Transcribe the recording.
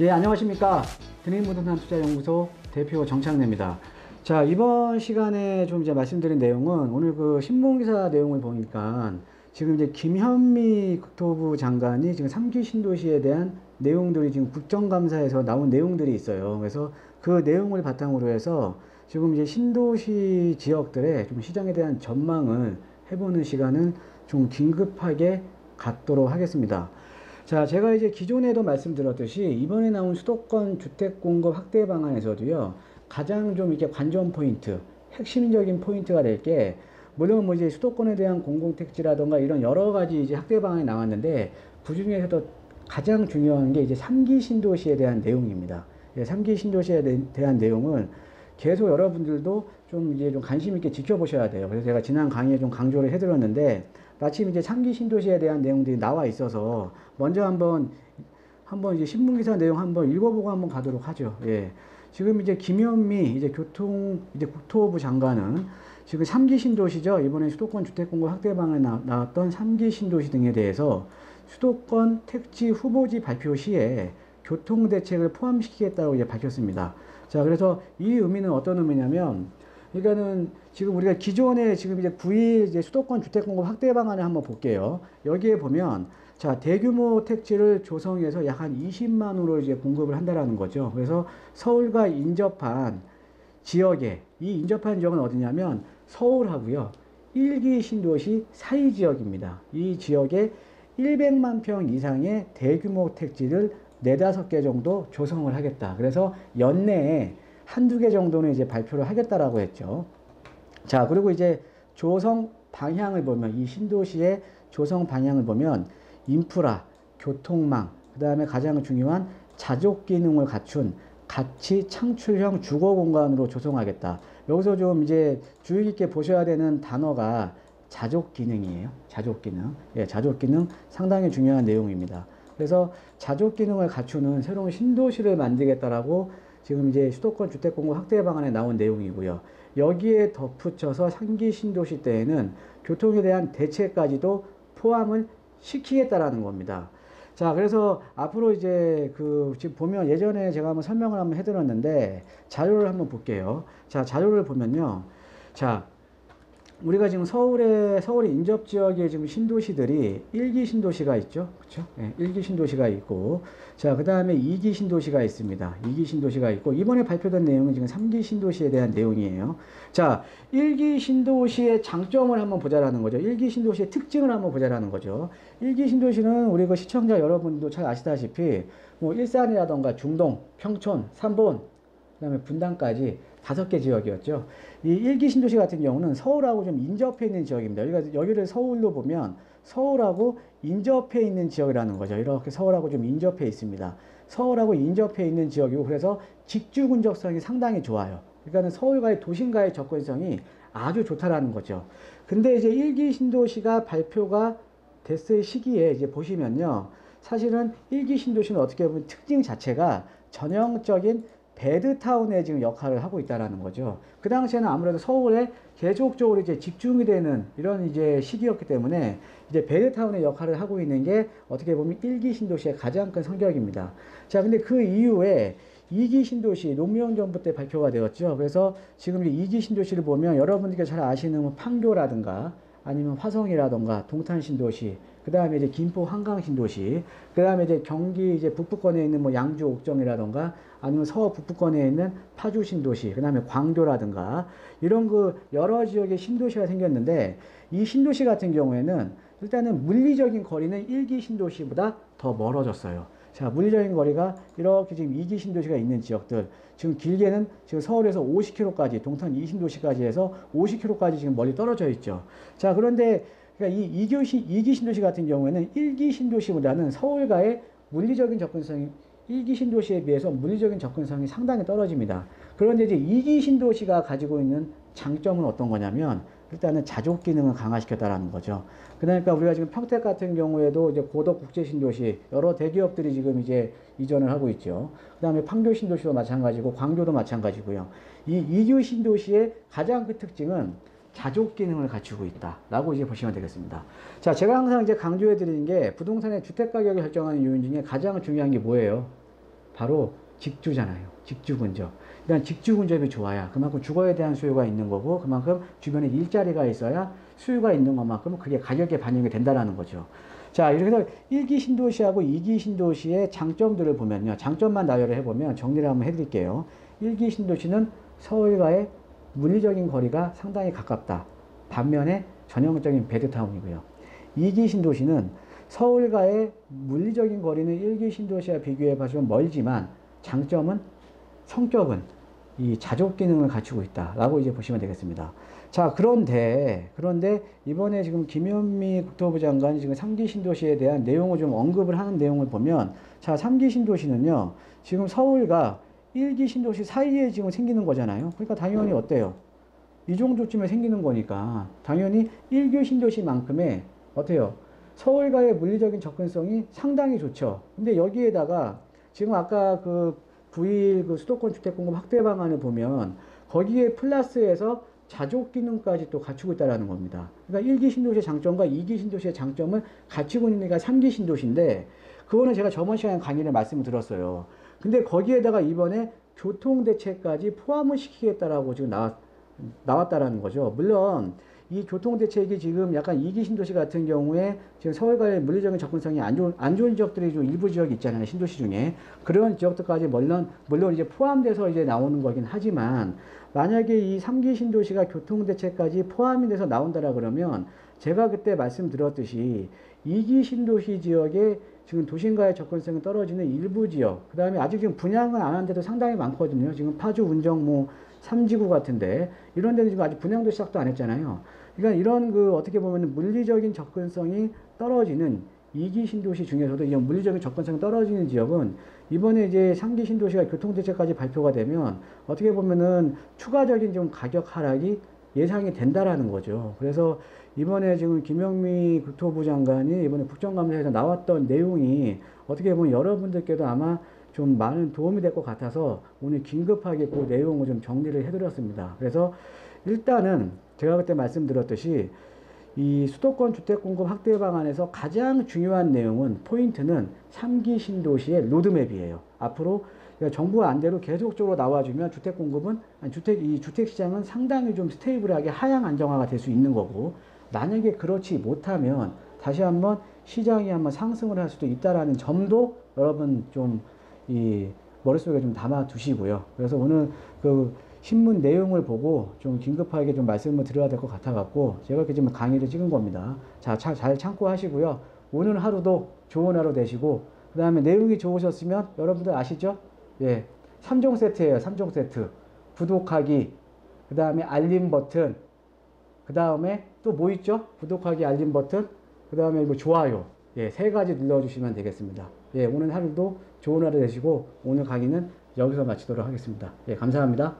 예, 안녕하십니까. 드림부동산투자연구소 대표 정창래입니다. 자, 이번 시간에 좀 이제 말씀드린 내용은 오늘 그 신문기사 내용을 보니까 지금 이제 김현미 국토부 장관이 지금 3기 신도시에 대한 내용들이 지금 국정감사에서 나온 내용들이 있어요. 그래서 그 내용을 바탕으로 해서 지금 이제 신도시 지역들의 좀 시장에 대한 전망을 해보는 시간을 좀 긴급하게 갖도록 하겠습니다. 자, 제가 이제 기존에도 말씀드렸듯이 이번에 나온 수도권 주택 공급 확대 방안에서도요, 가장 좀 이렇게 관전 포인트, 핵심적인 포인트가 될 게, 물론 뭐 이제 수도권에 대한 공공택지라던가 이런 여러 가지 이제 확대 방안이 나왔는데, 그 중에서도 가장 중요한 게 이제 3기 신도시에 대한 내용입니다. 3기 신도시에 대한 내용은 계속 여러분들도 좀 이제 좀 관심 있게 지켜보셔야 돼요. 그래서 제가 지난 강의에 좀 강조를 해드렸는데, 마침 이제 3기 신도시에 대한 내용들이 나와 있어서 먼저 한번 이제 신문기사 내용 한번 읽어보고 한번 가도록 하죠. 예. 지금 이제 김현미 이제 국토부 장관은 지금 3기 신도시죠. 이번에 수도권 주택공급 확대 방안에 나왔던 3기 신도시 등에 대해서 수도권 택지 후보지 발표 시에 교통대책을 포함시키겠다고 이제 밝혔습니다. 자, 그래서 이 의미는 어떤 의미냐면, 그러니까는 지금 우리가 기존에 지금 이제 9일 이제 수도권 주택공급 확대 방안을 한번 볼게요. 여기에 보면, 자, 대규모 택지를 조성해서 약 한 20만호로 이제 공급을 한다라는 거죠. 그래서 서울과 인접한 지역에, 이 인접한 지역은 어디냐면 서울하고요, 1기 신도시 사이 지역입니다. 이 지역에 100만 평 이상의 대규모 택지를 4, 5개 정도 조성을 하겠다. 그래서 연내에 한두 개 정도는 이제 발표를 하겠다라고 했죠. 자, 그리고 이제 조성 방향을 보면, 이 신도시의 조성 방향을 보면 인프라, 교통망, 그 다음에 가장 중요한 자족 기능을 갖춘 가치 창출형 주거 공간으로 조성하겠다. 여기서 좀 이제 주의 깊게 보셔야 되는 단어가 자족 기능이에요. 자족 기능. 예, 자족 기능 상당히 중요한 내용입니다. 그래서 자족 기능을 갖추는 새로운 신도시를 만들겠다라고 지금 이제 수도권 주택공급 확대 방안에 나온 내용이고요. 여기에 덧붙여서 3기 신도시 때에는 교통에 대한 대책까지도 포함을 시키겠다라는 겁니다. 자, 그래서 앞으로 이제 지금 보면 예전에 제가 한번 설명을 한번 해드렸는데 자료를 한번 볼게요. 자, 자료를 보면요. 자, 우리가 지금 서울의 인접 지역에 지금 신도시들이 1기 신도시가 있죠. 그렇죠? 예, 1기 신도시가 있고, 자, 그 다음에 2기 신도시가 있습니다. 2기 신도시가 있고, 이번에 발표된 내용은 지금 3기 신도시에 대한 내용이에요. 자, 1기 신도시의 장점을 한번 보자라는 거죠. 1기 신도시의 특징을 한번 보자라는 거죠. 1기 신도시는 우리 그 시청자 여러분도 잘 아시다시피, 뭐 일산이라던가 중동, 평촌, 삼본, 그 다음에 분당까지 5개 지역이었죠. 이 1기 신도시 같은 경우는 서울하고 좀 인접해 있는 지역입니다. 여기를 서울로 보면 서울하고 인접해 있는 지역이라는 거죠. 이렇게 서울하고 좀 인접해 있습니다. 서울하고 인접해 있는 지역이고, 그래서 직주 근접성이 상당히 좋아요. 그러니까 서울과의 도심과의 접근성이 아주 좋다라는 거죠. 근데 이제 1기 신도시가 발표가 됐을 시기에 이제 보시면요. 사실은 1기 신도시는 어떻게 보면 특징 자체가 전형적인 배드타운의 지금 역할을 하고 있다라는 거죠. 그 당시에는 아무래도 서울에 계속적으로 이제 집중이 되는 이런 이제 시기였기 때문에 이제 배드타운의 역할을 하고 있는 게 어떻게 보면 1기 신도시의 가장 큰 성격입니다. 자, 근데 그 이후에 2기 신도시 노무현 정부 때 발표가 되었죠. 그래서 지금 이제 2기 신도시를 보면 여러분들께 잘 아시는 뭐 판교라든가 아니면 화성이라던가 동탄 신도시, 그 다음에 이제 김포 한강 신도시, 그 다음에 이제 경기 이제 북부권에 있는 뭐 양주 옥정이라던가 아니면 서울 북부권에 있는 파주 신도시, 그 다음에 광교라든가 이런 그 여러 지역의 신도시가 생겼는데, 이 신도시 같은 경우에는 일단은 물리적인 거리는 1기 신도시보다 더 멀어졌어요. 자, 물리적인 거리가 이렇게 지금 2기 신도시가 있는 지역들, 지금 길게는 지금 서울에서 50km까지, 동탄 2신도시까지 해서 50km까지 지금 멀리 떨어져 있죠. 자, 그런데 그러니까 이 2기 신도시 같은 경우에는 1기 신도시보다는 서울과의 물리적인 접근성이 1기 신도시에 비해서 물리적인 접근성이 상당히 떨어집니다. 그런데 이제 2기 신도시가 가지고 있는 장점은 어떤 거냐면, 일단은 자족 기능을 강화시켰다라는 거죠. 그러니까 우리가 지금 평택 같은 경우에도 이제 고덕 국제 신도시 여러 대기업들이 지금 이제 이전을 하고 있죠. 그 다음에 판교 신도시도 마찬가지고 광교도 마찬가지고요. 이 2기 신도시의 가장 큰 특징은 자족 기능을 갖추고 있다라고 이제 보시면 되겠습니다. 자, 제가 항상 이제 강조해 드리는 게 부동산의 주택 가격을 결정하는 요인 중에 가장 중요한 게 뭐예요? 바로 직주잖아요. 직주근접. 일단 직주근접이 좋아야 그만큼 주거에 대한 수요가 있는 거고, 그만큼 주변에 일자리가 있어야 수요가 있는 것만큼 그게 가격에 반영이 된다라는 거죠. 자, 이렇게 해서 1기 신도시하고 2기 신도시의 장점들을 보면요. 장점만 나열을 해보면 정리를 한번 해드릴게요. 1기 신도시는 서울과의 물리적인 거리가 상당히 가깝다. 반면에 전형적인 베드타운이고요. 2기 신도시는 서울과의 물리적인 거리는 1기 신도시와 비교해 봐주면 멀지만 장점은 성격은 이 자족 기능을 갖추고 있다라고 이제 보시면 되겠습니다. 자, 그런데 이번에 지금 김현미 국토부 장관이 지금 3기 신도시에 대한 내용을 좀 언급을 하는 내용을 보면, 자, 3기 신도시는요, 지금 서울과 1기 신도시 사이에 지금 생기는 거잖아요. 그러니까 당연히 어때요? 이 정도쯤에 생기는 거니까 당연히 1기 신도시만큼의 어때요? 서울과의 물리적인 접근성이 상당히 좋죠. 근데 여기에다가 지금 아까 그 9일 그 수도권 주택 공급 확대 방안을 보면 거기에 플러스해서 자족 기능까지 또 갖추고 있다는 겁니다. 그러니까 1기 신도시의 장점과 2기 신도시의 장점을 갖추고 있는 게 3기 신도시인데, 그거는 제가 저번 시간에 강의를 말씀을 드렸어요. 근데 거기에다가 이번에 교통대책까지 포함을 시키겠다라고 지금 나왔다라는 거죠. 물론 이 교통대책이 지금 약간 2기 신도시 같은 경우에 지금 서울과의 물리적인 접근성이 안 좋은 지역들이 좀 일부 지역이 있잖아요. 신도시 중에. 그런 지역들까지 물론 이제 포함돼서 이제 나오는 거긴 하지만, 만약에 이 3기 신도시가 교통대책까지 포함이 돼서 나온다라 그러면 제가 그때 말씀드렸듯이 2기 신도시 지역에 지금 도심과의 접근성이 떨어지는 일부 지역, 그 다음에 아직 지금 분양을 안 한 데도 상당히 많거든요. 지금 파주, 운정, 뭐, 3지구 같은데, 이런 데는 지금 아직 분양도 시작도 안 했잖아요. 그러니까 이런 그 어떻게 보면 물리적인 접근성이 떨어지는 2기 신도시 중에서도 이런 물리적인 접근성이 떨어지는 지역은 이번에 이제 3기 신도시가 교통대책까지 발표가 되면 어떻게 보면은 추가적인 좀 가격 하락이 예상이 된다라는 거죠. 그래서 이번에 지금 김영미 국토부 장관이 이번에 국정감사에서 나왔던 내용이 어떻게 보면 여러분들께도 아마 좀 많은 도움이 될 것 같아서 오늘 긴급하게 그 내용을 좀 정리를 해드렸습니다. 그래서 일단은 제가 그때 말씀드렸듯이 이 수도권 주택 공급 확대 방안에서 가장 중요한 내용은, 포인트는 3기 신도시의 로드맵이에요. 앞으로 정부 안대로 계속적으로 나와주면 주택 공급은, 이 주택 시장은 상당히 좀 스테이블하게 하향 안정화가 될 수 있는 거고, 만약에 그렇지 못하면 다시 한번 시장이 한번 상승을 할 수도 있다라는 점도 여러분 좀 이 머릿속에 좀 담아 두시고요. 그래서 오늘 그 신문 내용을 보고 좀 긴급하게 좀 말씀을 드려야 될 것 같아 갖고 제가 이렇게 지금 강의를 찍은 겁니다. 자, 잘 참고하시고요. 오늘 하루도 좋은 하루 되시고, 그 다음에 내용이 좋으셨으면 여러분들 아시죠? 예, 3종 세트예요. 3종 세트. 구독하기, 그 다음에 알림 버튼, 그 다음에 또 뭐 있죠? 구독하기, 알림 버튼, 그 다음에 뭐 좋아요. 예, 3가지 눌러주시면 되겠습니다. 예, 오늘 하루도 좋은 하루 되시고 오늘 강의는 여기서 마치도록 하겠습니다. 예, 감사합니다.